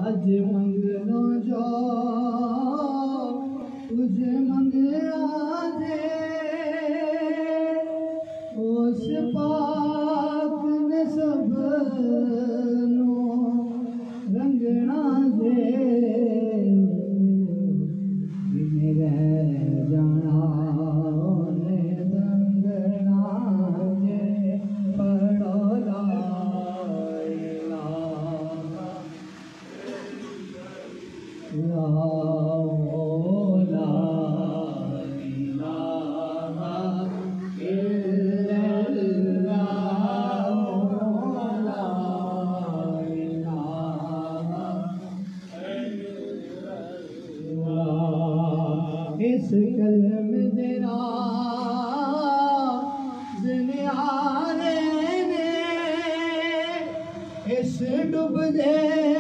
अज मंगनो जो तुझे मंगया दे उस पाक ने सबनो रंगना दे मेरे जाना ने रंगना दे पढ़ो ला इस कलम तेरा दुनियारे ने इस डूब दे